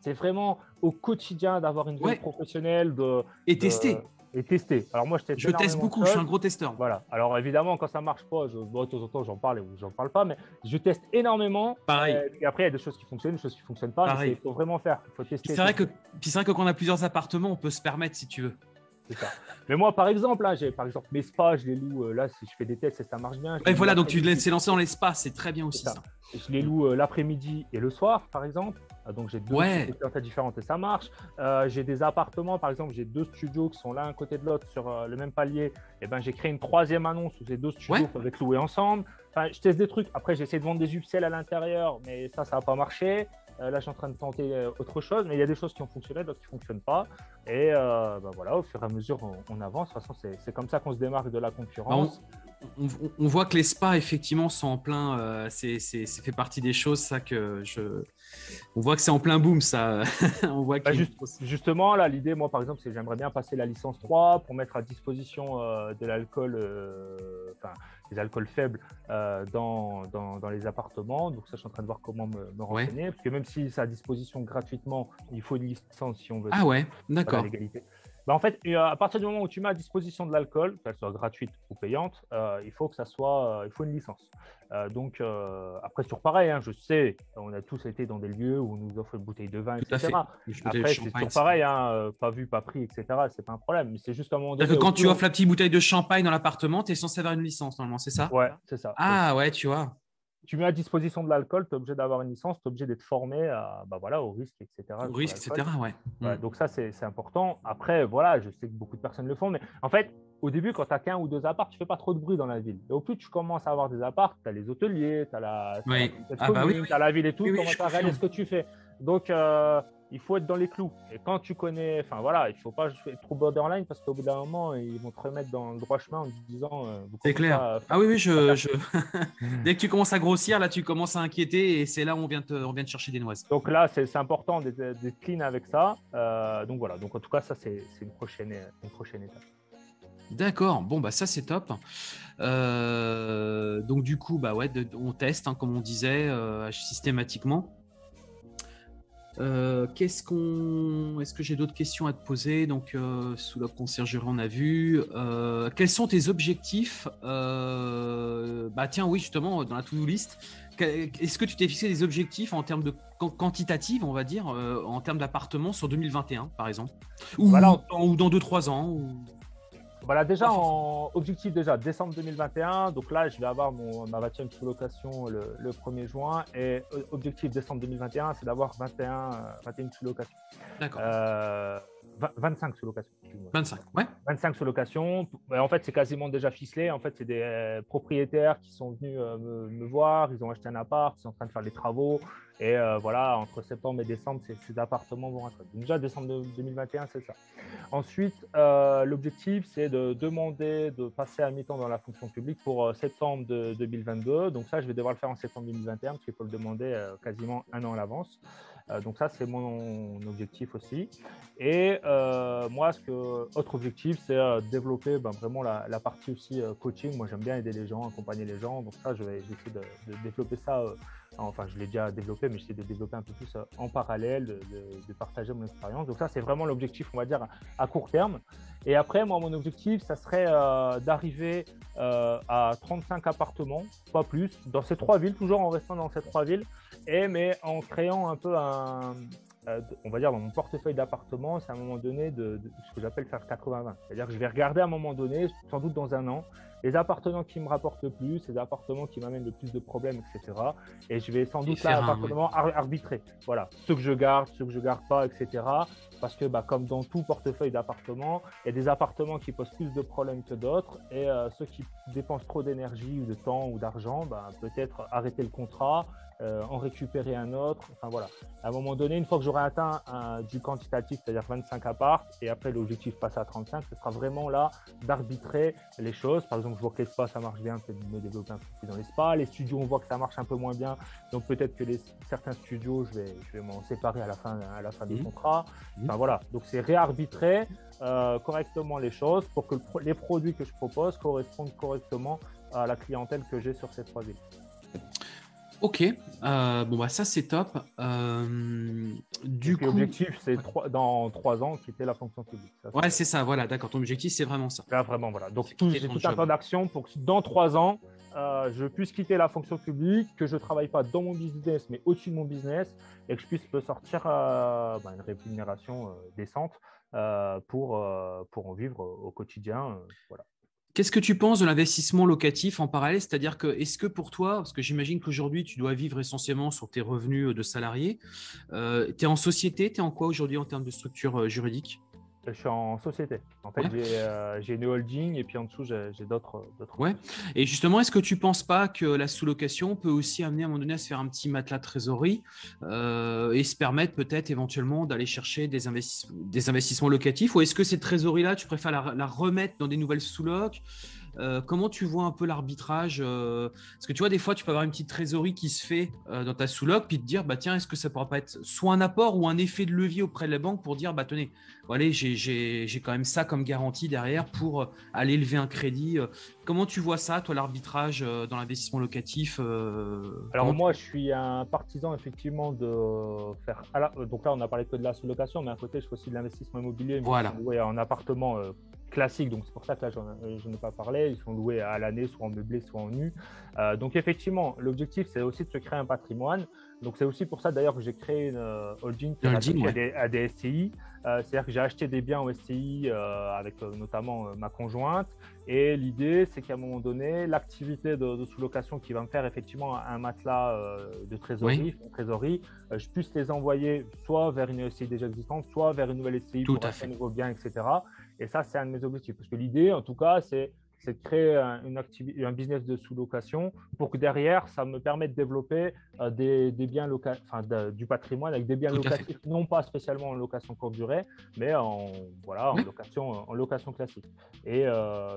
c'est vraiment au quotidien d'avoir une veille professionnelle tester. Et tester. Alors moi, je teste beaucoup, je suis un gros testeur. Voilà. Alors évidemment, quand ça marche pas, de temps en temps, j'en parle ou j'en parle pas, mais je teste énormément. Pareil. Et après, il y a des choses qui fonctionnent, des choses qui fonctionnent pas. Pareil. Il faut vraiment faire. Il faut tester. C'est vrai que quand on a plusieurs appartements, on peut se permettre si tu veux. C'est ça. Mais moi, par exemple, mes spas, je les loue. Là, si je fais des tests et ça marche bien. Et voilà, donc tu te laisses lancer dans les spas, c'est très bien aussi ça. Je les loue l'après-midi et le soir, par exemple. Donc, j'ai deux clientèles différentes et ça marche. J'ai des appartements, par exemple, j'ai 2 studios qui sont l'un à côté de l'autre sur le même palier. Et ben, j'ai créé une 3e annonce où ces 2 studios peuvent être loués ensemble. Je teste des trucs. Après, j'essaie de vendre des upsells à l'intérieur, mais ça n'a pas marché. Là, je suis en train de tenter autre chose, mais il y a des choses qui ont fonctionné, d'autres qui ne fonctionnent pas. Et voilà, au fur et à mesure, on avance. De toute façon, c'est comme ça qu'on se démarque de la concurrence. On voit que les spas, effectivement, sont en plein. C'est fait partie des choses, ça, on voit que c'est en plein boom, ça. On voit justement, là, l'idée, moi, par exemple, c'est que j'aimerais bien passer la licence 3 pour mettre à disposition de l'alcool, des alcools faibles dans les appartements. Donc, ça, je suis en train de voir comment me renseigner. Parce que même si c'est à disposition gratuitement, il faut une licence si on veut. Ah ouais, d'accord. L'égalité. En fait, à partir du moment où tu mets à disposition de l'alcool, qu'elle soit gratuite ou payante, il faut que ça soit, il faut une licence. Donc, après, c'est toujours pareil, hein, je sais, on a tous été dans des lieux où on nous offre une bouteille de vin, etc. Après, c'est toujours pareil, hein, pas vu, pas pris, etc. C'est pas un problème, mais c'est juste un moment donné. Quand tu offres la petite bouteille de champagne dans l'appartement, tu es censé avoir une licence, normalement, c'est ça? Ouais, c'est ça. Ah ouais, tu vois. tu mets à disposition de l'alcool, tu es obligé d'avoir une licence, tu es obligé d'être formé au risque, etc. Au risque, etc. Ouais. Ouais, donc ça, c'est important. Après, voilà, je sais que beaucoup de personnes le font, mais en fait, au début, quand tu n'as qu'un ou deux apparts, tu ne fais pas trop de bruit dans la ville. Et au plus tu commences à avoir des apparts, tu as les hôteliers, tu as la Oui. commune, Oui. tu as la ville et tout, Oui, comment je tu as réalisé confirme. ce que tu fais. Donc, il faut être dans les clous. Et quand tu connais, enfin voilà, il ne faut pas être trop borderline parce qu'au bout d'un moment, ils vont te remettre dans le droit chemin en te disant vous C'est commencez clair. à Ah oui, faire. Dès que tu commences à grossir, là, tu commences à inquiéter et c'est là où on vient te chercher des noises. Donc là, c'est important d'être clean avec ça. Donc voilà, donc en tout cas, ça, c'est une prochaine étape. D'accord, bon, bah ça, c'est top. Donc, du coup, bah ouais, on teste, hein, comme on disait, systématiquement. Est-ce que j'ai d'autres questions à te poser? Donc, sous la conciergerie, on a vu. Quels sont tes objectifs? Bah tiens, oui, justement, dans la to-do list, est-ce que tu t'es fixé des objectifs en termes de quantitative, on va dire, en termes d'appartements sur 2021, par exemple, ou, Voilà. ou dans 2-3 ans Voilà, déjà en objectif, décembre 2021. Donc là, je vais avoir ma 20e sous-location le 1er juin. Et objectif décembre 2021, c'est d'avoir 21 sous-locations. D'accord. 25 sous-locations. 25, ouais. 25 sous-locations. En fait, c'est quasiment déjà ficelé. En fait, c'est des propriétaires qui sont venus me voir. Ils ont acheté un appart, ils sont en train de faire les travaux. Et voilà, entre septembre et décembre, ces appartements vont rentrer. Donc déjà, décembre 2021, c'est ça. Ensuite, l'objectif, c'est de demander de passer à mi-temps dans la fonction publique pour septembre 2022. Donc ça, je vais devoir le faire en septembre 2021 parce qu'il faut le demander quasiment un an à l'avance. Donc ça, c'est mon objectif aussi. Et moi, autre objectif, c'est développer vraiment la partie aussi coaching. Moi, j'aime bien aider les gens, accompagner les gens. Donc ça, je vais essayer de développer ça. Enfin, je l'ai déjà développé, mais j'essaie de développer un peu plus en parallèle, de partager mon expérience. Donc ça, c'est vraiment l'objectif, on va dire, à court terme. Et après, moi, mon objectif, ça serait d'arriver à 35 appartements, pas plus, dans ces 3 villes, toujours en restant dans ces 3 villes, mais en créant un peu on va dire dans mon portefeuille d'appartements, c'est à un moment donné de ce que j'appelle faire 80-20. C'est-à-dire que je vais regarder à un moment donné, sans doute dans un an, les appartements qui me rapportent le plus, les appartements qui m'amènent le plus de problèmes, etc. Et je vais sans doute là, arbitrer. Voilà, ceux que je garde pas, etc. Parce que comme dans tout portefeuille d'appartements, il y a des appartements qui posent plus de problèmes que d'autres. Et ceux qui dépensent trop d'énergie ou de temps ou d'argent, peut-être arrêter le contrat, en récupérer un autre. Enfin voilà. À un moment donné, une fois que j'aurai atteint du quantitatif, c'est-à-dire 25 apparts, et après l'objectif passe à 35, ce sera vraiment là d'arbitrer les choses. Par exemple, je vois que les spas, ça marche bien, peut-être me développer un peu plus dans les spas. Les studios, on voit que ça marche un peu moins bien. Donc peut-être que certains studios, je vais m'en séparer à la fin du contrat. Enfin voilà. Donc c'est réarbitrer correctement les choses pour que les produits que je propose correspondent correctement à la clientèle que j'ai sur ces 3 villes. Ok, ça c'est top. Du coup, l'objectif, c'est dans 3 ans quitter la fonction publique. Ouais, c'est ça, voilà, d'accord. Ton objectif, c'est vraiment ça. Là, vraiment, voilà. Donc, j'ai tout un plan d'action pour que dans 3 ans, je puisse quitter la fonction publique, que je ne travaille pas dans mon business, mais au-dessus de mon business, et que je puisse me sortir une rémunération décente pour en vivre au quotidien. Voilà. Qu'est-ce que tu penses de l'investissement locatif en parallèle? C'est-à-dire que, est-ce que pour toi, parce que j'imagine qu'aujourd'hui, tu dois vivre essentiellement sur tes revenus de salarié, tu es en société, tu es en quoi aujourd'hui en termes de structure juridique? Je suis en société. En fait, j'ai une holding et puis en dessous, j'ai d'autres. Ouais. Et justement, est-ce que tu ne penses pas que la sous-location peut aussi amener à un moment donné à se faire un petit matelas de trésorerie et se permettre peut-être éventuellement d'aller chercher des investissements locatifs? Ou est-ce que cette trésorerie-là, tu préfères la remettre dans des nouvelles sous-locs? Comment tu vois un peu l'arbitrage parce que tu vois, des fois, tu peux avoir une petite trésorerie qui se fait dans ta sous-loc, puis te dire, tiens, est-ce que ça ne pourra pas être soit un apport ou un effet de levier auprès de la banque pour dire, tenez, allez, j'ai quand même ça comme garantie derrière pour aller lever un crédit. Comment tu vois ça, toi, l'arbitrage dans l'investissement locatif Alors moi, je suis un partisan effectivement de faire… Donc là, on a parlé que de la sous-location, mais à côté, je fais aussi de l'investissement immobilier. Voilà. En appartement classiques, donc c'est pour ça que là, je n'ai pas parlé. Ils sont loués à l'année, soit en meublé, soit en nu. Donc effectivement, l'objectif, c'est aussi de se créer un patrimoine. Donc c'est aussi pour ça d'ailleurs que j'ai créé une holding qui est rattachée à des SCI. C'est-à-dire que j'ai acheté des biens en SCI avec notamment ma conjointe. Et l'idée, c'est qu'à un moment donné, l'activité de sous-location qui va me faire effectivement un matelas de trésorerie, je puisse les envoyer soit vers une SCI déjà existante, soit vers une nouvelle SCI pour acheter un nouveau bien, etc. Et ça, c'est un de mes objectifs. Parce que l'idée, en tout cas, c'est de créer un business de sous-location pour que derrière, ça me permette de développer des biens du patrimoine avec des biens locatifs, non pas spécialement en location courte durée, mais en location classique. Et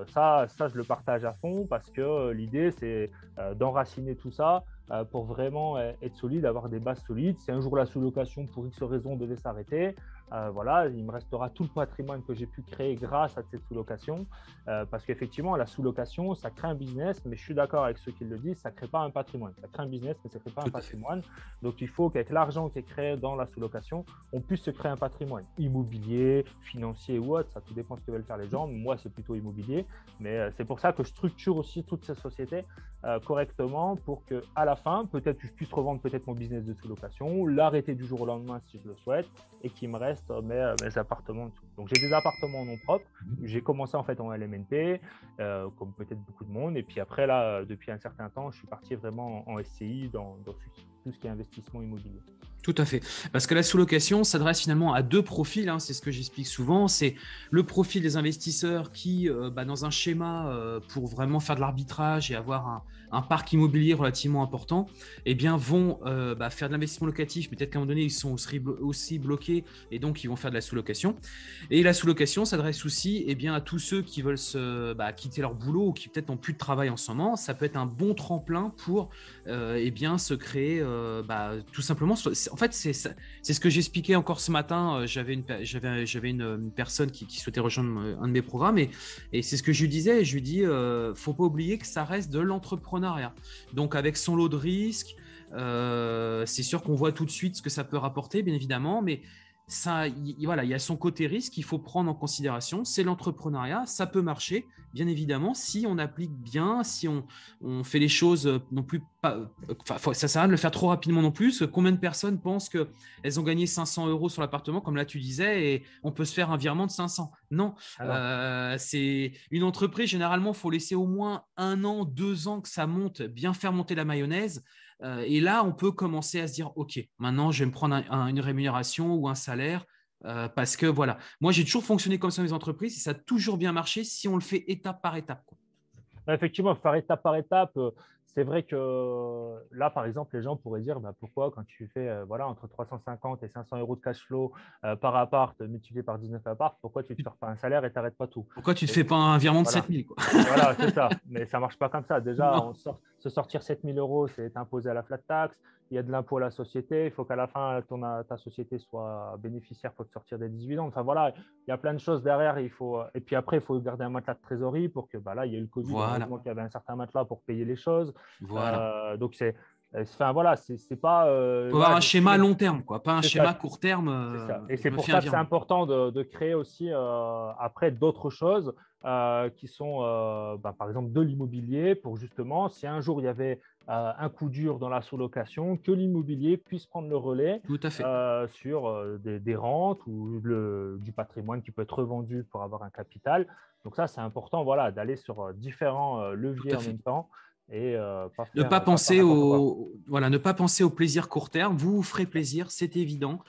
ça, je le partage à fond parce que l'idée, c'est d'enraciner tout ça pour vraiment être solide, avoir des bases solides. Si un jour la sous-location, pour X raison, devait s'arrêter, il me restera tout le patrimoine que j'ai pu créer grâce à cette sous-location. Parce qu'effectivement, la sous-location, ça crée un business, mais je suis d'accord avec ceux qui le disent, ça ne crée pas un patrimoine. Ça crée un business, mais ça ne crée pas un patrimoine. Donc, il faut qu'avec l'argent qui est créé dans la sous-location, on puisse se créer un patrimoine immobilier, financier ou autre. Ça tout dépend de ce que veulent faire les gens. Moi, c'est plutôt immobilier. Mais c'est pour ça que je structure aussi toutes ces sociétés correctement pour qu'à la fin, peut-être je puisse revendre peut-être mon business de sous-location, l'arrêter du jour au lendemain si je le souhaite, et qu'il me reste mes appartements. Donc, j'ai des appartements en nom propre. J'ai commencé en fait en LMNP, comme peut-être beaucoup de monde. Et puis après, là, depuis un certain temps, je suis parti vraiment en SCI dans tout ce qui est investissement immobilier. Tout à fait. Parce que la sous-location s'adresse finalement à deux profils, c'est ce que j'explique souvent. C'est le profil des investisseurs qui, dans un schéma pour vraiment faire de l'arbitrage et avoir un parc immobilier relativement important, vont faire de l'investissement locatif. Peut-être qu'à un moment donné, ils sont aussi bloqués et donc ils vont faire de la sous-location. Et la sous-location s'adresse aussi à tous ceux qui veulent quitter leur boulot ou qui peut-être n'ont plus de travail en ce moment. Ça peut être un bon tremplin pour se créer tout simplement. En fait, c'est ce que j'expliquais encore ce matin. J'avais une personne qui souhaitait rejoindre un de mes programmes et c'est ce que je lui disais. Je lui dis, faut pas oublier que ça reste de l'entrepreneuriat. Donc, avec son lot de risques, c'est sûr qu'on voit tout de suite ce que ça peut rapporter, bien évidemment, mais il y a son côté risque qu'il faut prendre en considération. C'est l'entrepreneuriat, ça peut marcher, bien évidemment, si on applique bien, si on fait les choses non plus pas. Ça sert à rien de le faire trop rapidement non plus. Combien de personnes pensent qu'elles ont gagné 500 € sur l'appartement, comme là tu disais, et on peut se faire un virement de 500? Non. C'est une entreprise, généralement, il faut laisser au moins 1 an, 2 ans que ça monte, bien faire monter la mayonnaise. Et là, on peut commencer à se dire, OK, maintenant, je vais me prendre une rémunération ou un salaire parce que voilà. Moi, j'ai toujours fonctionné comme ça dans les entreprises et ça a toujours bien marché si on le fait étape par étape, quoi. Effectivement, faire étape par étape, c'est vrai que là, par exemple, les gens pourraient dire pourquoi, quand tu fais entre 350 et 500 € de cash flow par appart multiplié par 19 appart, pourquoi tu ne te fais pas un salaire et tu n'arrêtes pas tout? Pourquoi tu ne te fais pas un virement de 7 000, quoi? Voilà, c'est ça. Mais ça ne marche pas comme ça. Déjà, se sortir 7 000 €, c'est imposé à la flat tax. Il y a de l'impôt à la société. Il faut qu'à la fin, ta société soit bénéficiaire. Il faut te sortir des dividendes. Enfin, voilà, il y a plein de choses derrière. Et puis après, il faut garder un matelas de trésorerie pour que là, il y a eu le Covid. Heureusement qu'il y avait un certain matelas pour payer les choses. Donc, c'est pas. Il faut avoir un schéma à long terme, quoi, pas un schéma court terme. Et c'est pour ça que c'est important de créer aussi après d'autres choses qui sont, par exemple, de l'immobilier pour justement, si un jour il y avait un coup dur dans la sous-location, que l'immobilier puisse prendre le relais sur des rentes ou du patrimoine qui peut être revendu pour avoir un capital. Donc ça, c'est important d'aller sur différents leviers en même temps. Et ne pas penser au plaisir court terme. Vous vous ferez plaisir, c'est évident,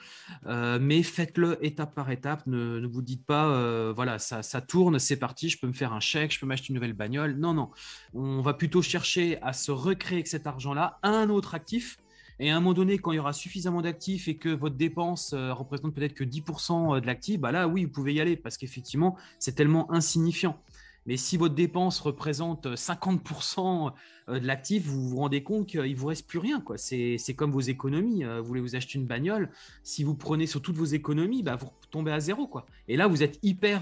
mais faites-le étape par étape. Ne vous dites pas ça tourne, c'est parti, je peux me faire un chèque, je peux m'acheter une nouvelle bagnole. Non, on va plutôt chercher à se recréer avec cet argent-là un autre actif. Et à un moment donné, quand il y aura suffisamment d'actifs et que votre dépense représente peut-être que 10% de l'actif, là oui, vous pouvez y aller parce qu'effectivement c'est tellement insignifiant. Mais si votre dépense représente 50% de l'actif, vous vous rendez compte qu'il ne vous reste plus rien, quoi. C'est comme vos économies. Vous voulez vous acheter une bagnole, si vous prenez sur toutes vos économies, vous tombez à zéro, quoi. Et là, vous êtes hyper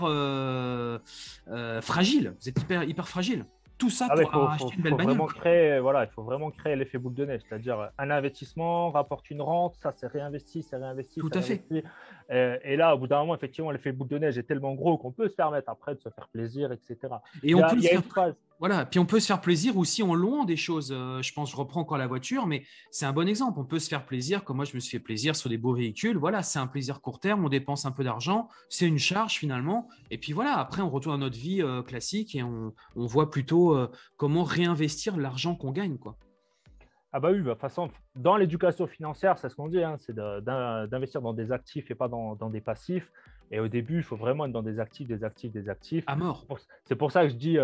fragile. Vous êtes hyper fragile. Tout ça pour acheter une belle bagnole. Il faut vraiment créer l'effet boule de neige, c'est-à-dire un investissement rapporte une rente, ça c'est réinvesti. Tout à fait. Et là, au bout d'un moment, effectivement, l'effet boule de neige est tellement gros qu'on peut se permettre après de se faire plaisir, etc. Et Il y on a, peut il se y a faire, une phase. voilà. Puis on peut se faire plaisir aussi en louant des choses. Je pense, je reprends encore la voiture, mais c'est un bon exemple. On peut se faire plaisir, comme moi je me suis fait plaisir sur des beaux véhicules. Voilà, c'est un plaisir court terme. On dépense un peu d'argent, c'est une charge finalement. Et puis voilà, après on retourne à notre vie classique et on voit plutôt comment réinvestir l'argent qu'on gagne, quoi. Ah bah oui, bah, de toute façon, dans l'éducation financière, c'est ce qu'on dit, hein, c'est d'investir dans des actifs et pas dans des passifs. Et au début, il faut vraiment être dans des actifs, des actifs, des actifs. À mort. C'est pour ça que je dis,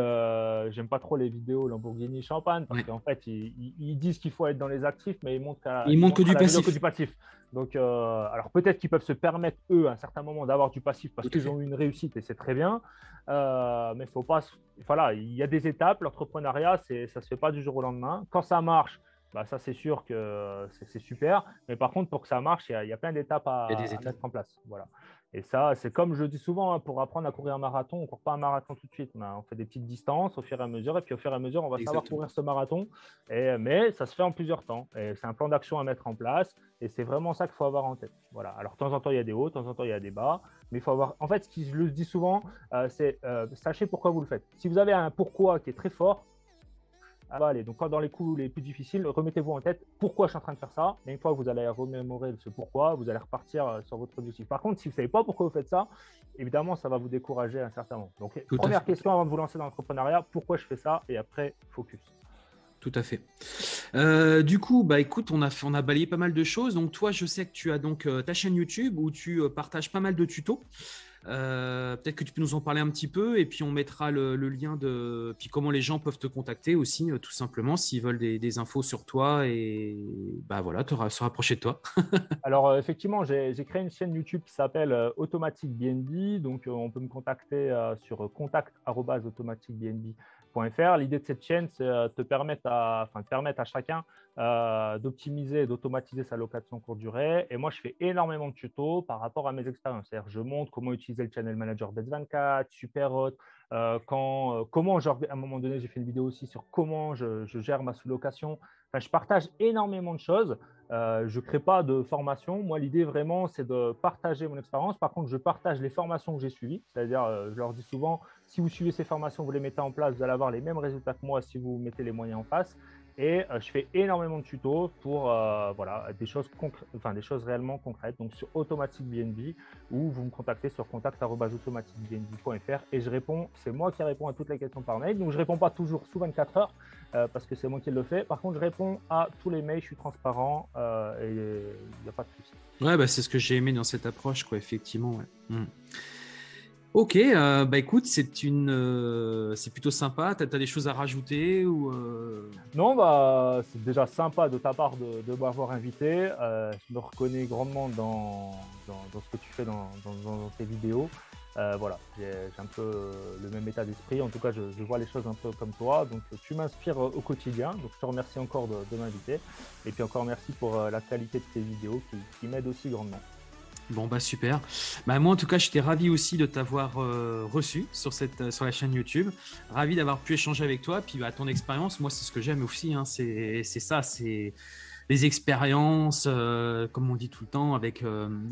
j'aime pas trop les vidéos Lamborghini Champagne, parce Ouais. qu'en fait, ils disent qu'il faut être dans les actifs, mais Il ils montre que montrent à du la vidéo que passif. du passif. Donc, alors peut-être qu'ils peuvent se permettre, eux, à un certain moment, d'avoir du passif parce Tout à qu'ils fait. ont eu une réussite et c'est très bien. Mais faut pas, voilà, il y a des étapes. L'entrepreneuriat, ça se fait pas du jour au lendemain. Quand ça marche, bah, ça, c'est sûr que c'est super. Mais par contre, pour que ça marche, il y a plein d'étapes Il y a des à étapes. mettre en place. Voilà. Et ça, c'est comme je dis souvent, hein, pour apprendre à courir un marathon, on ne court pas un marathon tout de suite. Mais on fait des petites distances au fur et à mesure. Et puis, au fur et à mesure, on va savoir Exactement. courir ce marathon. Mais ça se fait en plusieurs temps. Et c'est un plan d'action à mettre en place. Et c'est vraiment ça qu'il faut avoir en tête. Voilà. Alors, de temps en temps, il y a des hauts, de temps en temps, il y a des bas. Mais il faut avoir. En fait, ce que je le dis souvent, c'est sachez pourquoi vous le faites. Si vous avez un pourquoi qui est très fort, ah, bah, allez, donc quand dans les coups les plus difficiles, remettez-vous en tête pourquoi je suis en train de faire ça. Et une fois que vous allez remémorer ce pourquoi, vous allez repartir sur votre objectif. Par contre, si vous ne savez pas pourquoi vous faites ça, évidemment, ça va vous décourager à un certain moment. Donc, Tout à première fait. question avant de vous lancer dans l'entrepreneuriat, pourquoi je fais ça? Et après, focus. Tout à fait. Du coup, bah écoute, on a balayé pas mal de choses. Donc toi, je sais que tu as donc ta chaîne YouTube où tu partages pas mal de tutos. Peut-être que tu peux nous en parler un petit peu et puis on mettra le lien de puis comment les gens peuvent te contacter aussi, tout simplement, s'ils veulent des infos sur toi et bah voilà, se rapprocher de toi. Alors, effectivement, j'ai créé une chaîne YouTube qui s'appelle Automatic BNB. Donc, on peut me contacter sur contact@automaticbnb.fr. L'idée de cette chaîne, c'est de permettre à chacun d'optimiser et d'automatiser sa location courte durée. Et moi, je fais énormément de tutos par rapport à mes expériences. C'est-à-dire, je montre comment utiliser le Channel Manager Bet24, Superhot, comment, genre, à un moment donné, j'ai fait une vidéo aussi sur comment je gère ma sous-location. Enfin, je partage énormément de choses. Je ne crée pas de formation. Moi, l'idée vraiment, c'est de partager mon expérience. Par contre, je partage les formations que j'ai suivies. C'est-à-dire, je leur dis souvent, si vous suivez ces formations, vous les mettez en place, vous allez avoir les mêmes résultats que moi si vous mettez les moyens en face. Et je fais énormément de tutos pour voilà, des choses des choses réellement concrètes. Donc sur Automatic BNB, ou vous me contactez sur contact@automaticbnb.fr et je réponds. C'est moi qui réponds à toutes les questions par mail. Donc je ne réponds pas toujours sous 24 heures parce que c'est moi qui le fais. Par contre, je réponds à tous les mails, je suis transparent et il n'y a pas de souci. Ouais, bah c'est ce que j'ai aimé dans cette approche, quoi, effectivement. Ouais. Ok, bah écoute, c'est plutôt sympa. T'as des choses à rajouter ou Non, bah, c'est déjà sympa de ta part de m'avoir invité. Je me reconnais grandement dans ce que tu fais dans tes vidéos. Voilà, j'ai un peu le même état d'esprit. En tout cas, je vois les choses un peu comme toi. Donc, tu m'inspires au quotidien. Donc, je te remercie encore de m'inviter. Et puis encore merci pour la qualité de tes vidéos qui m'aident aussi grandement. Bon, bah super. Bah, moi, en tout cas, j'étais ravi aussi de t'avoir reçu sur la chaîne YouTube. Ravi d'avoir pu échanger avec toi. Puis, bah, ton expérience, moi, c'est ce que j'aime aussi, hein. C'est ça, c'est les expériences, comme on dit tout le temps, avec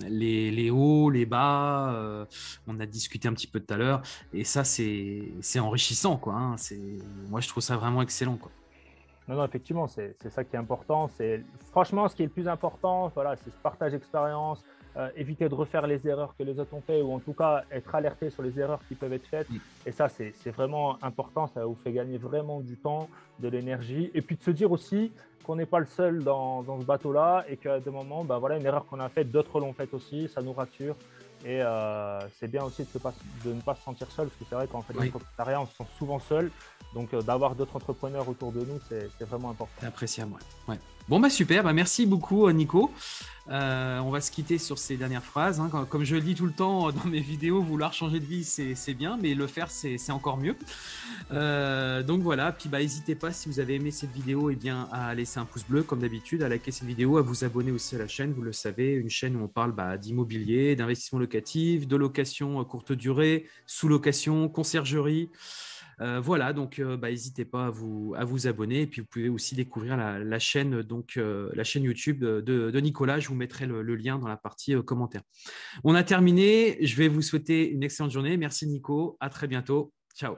les hauts, les bas. On a discuté un petit peu tout à l'heure. Et ça, c'est enrichissant, quoi, hein. Moi, je trouve ça vraiment excellent, quoi. Non, non, effectivement, c'est ça qui est important. Franchement, ce qui est le plus important, voilà, c'est ce partage d'expérience, éviter de refaire les erreurs que les autres ont fait, ou en tout cas être alerté sur les erreurs qui peuvent être faites. Mm. Et ça, c'est vraiment important. Ça vous fait gagner vraiment du temps, de l'énergie. Et puis de se dire aussi qu'on n'est pas le seul dans ce bateau-là et qu'à des moments, ben voilà, une erreur qu'on a faite, d'autres l'ont faite aussi. Ça nous rassure. Et c'est bien aussi de ne pas se sentir seul, parce que c'est vrai qu'en fait, dans Oui. l'entrepreneuriat, on se sent souvent seul. Donc, d'avoir d'autres entrepreneurs autour de nous, c'est vraiment important. C'est appréciable, ouais. Ouais. Bon, bah super, bah, merci beaucoup, Nico. On va se quitter sur ces dernières phrases, hein. Comme je le dis tout le temps dans mes vidéos, vouloir changer de vie, c'est bien, mais le faire, c'est encore mieux. Donc voilà, puis bah, n'hésitez pas, si vous avez aimé cette vidéo, eh bien, à laisser un pouce bleu, comme d'habitude, à liker cette vidéo, à vous abonner aussi à la chaîne, vous le savez, une chaîne où on parle d'immobilier, d'investissement locatif, de location courte durée, sous-location, conciergerie. Voilà, donc n'hésitez pas à vous abonner. Et puis, vous pouvez aussi découvrir la chaîne, la chaîne YouTube de Nicolas. Je vous mettrai le lien dans la partie commentaires. On a terminé. Je vais vous souhaiter une excellente journée. Merci, Nico. À très bientôt. Ciao.